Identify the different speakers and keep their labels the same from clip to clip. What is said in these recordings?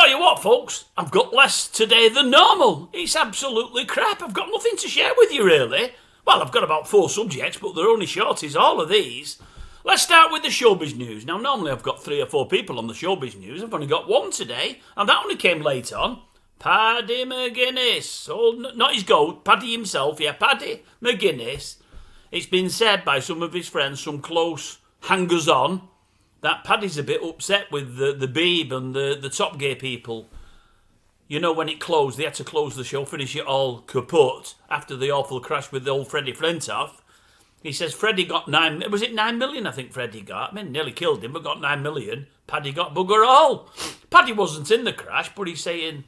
Speaker 1: tell you what, folks, I've got less today than normal. It's absolutely crap. I've got nothing to share with you, really. Well, I've got about 4 subjects, but they're only shorties, all of these. Let's start with the showbiz news. Now, normally I've got 3 or 4 people on the showbiz news. I've only got 1 today, and that only came late on. Paddy McGuinness. Oh, not his goat, Paddy himself, yeah, Paddy McGuinness. It's been said by some of his friends, some close hangers-on, that Paddy's a bit upset with the Beeb and the Top Gear people. You know, when it closed, they had to close the show, finish it all kaput after the awful crash with the old Freddie Flintoff. He says Freddie got 9 million, I think Freddie got. I mean, nearly killed him, but got 9 million. Paddy got bugger all. Paddy wasn't in the crash, but he's saying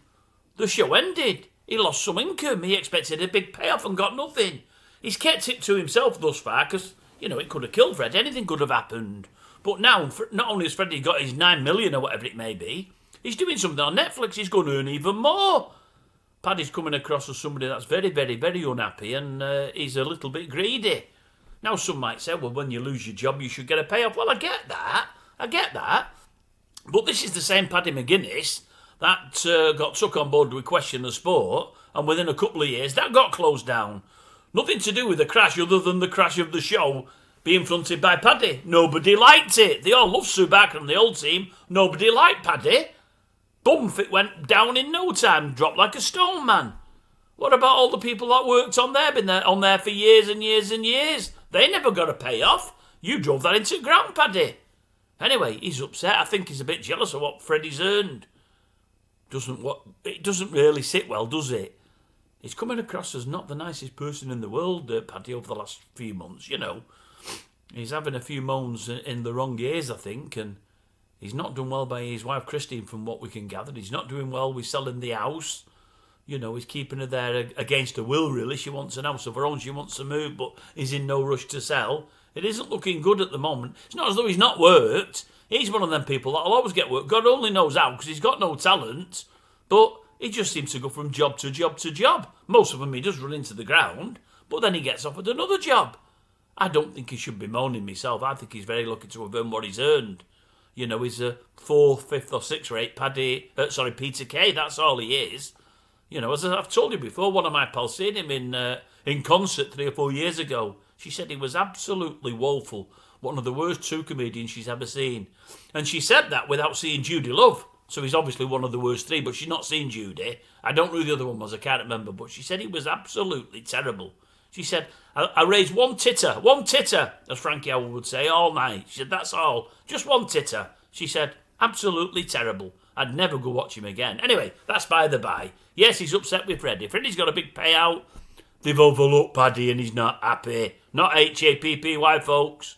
Speaker 1: the show ended. He lost some income. He expected a big payoff and got nothing. He's kept it to himself thus far because, you know, it could have killed Fred. Anything could have happened. But now, not only has Freddie got his 9 million or whatever it may be, he's doing something on Netflix. He's going to earn even more. Paddy's coming across as somebody that's very, very, very unhappy, and he's a little bit greedy. Now, some might say, well, when you lose your job, you should get a payoff. Well, I get that. But this is the same Paddy McGuinness that got took on board with Question the Sport, and within a couple of years, that got closed down. Nothing to do with the crash other than the crash of the show being fronted by Paddy. Nobody liked it. They all loved Sue Barker and the old team. Nobody liked Paddy. Bump, it went down in no time. Dropped like a stone, man. What about all the people that worked on there, been there, on there for years and years and years? They never got a payoff. You drove that into ground, Paddy. Anyway, he's upset. I think he's a bit jealous of what Freddie's earned. It doesn't really sit well, does it? He's coming across as not the nicest person in the world, Paddy, over the last few months, you know. He's having a few moans in the wrong ears, I think, and he's not done well by his wife, Christine, from what we can gather. He's not doing well with selling the house. You know, he's keeping her there against her will, really. She wants an house of her own. She wants to move, but he's in no rush to sell. It isn't looking good at the moment. It's not as though he's not worked. He's one of them people that'll always get work. God only knows how, because he's got no talent. But he just seems to go from job to job to job. Most of them he does run into the ground, but then he gets offered another job. I don't think he should be moaning myself. I think he's very lucky to have earned what he's earned. You know, he's a 4th, 5th or 6th rate Peter Kay. That's all he is. You know, as I've told you before, one of my pals seen him in concert 3 or 4 years ago. She said he was absolutely woeful. One of the worst 2 comedians she's ever seen. And she said that without seeing Judy Love. So he's obviously one of the worst 3, but she's not seen Judy. I don't know who the other one was, I can't remember. But she said he was absolutely terrible. She said, I raised one titter, as Frankie Howell would say, all night. She said, that's all, just 1 titter. She said, absolutely terrible. I'd never go watch him again. Anyway, that's by the by. Yes, he's upset with Freddie. Freddie's got a big payout. They've overlooked Paddy and he's not happy. Not Happy, folks.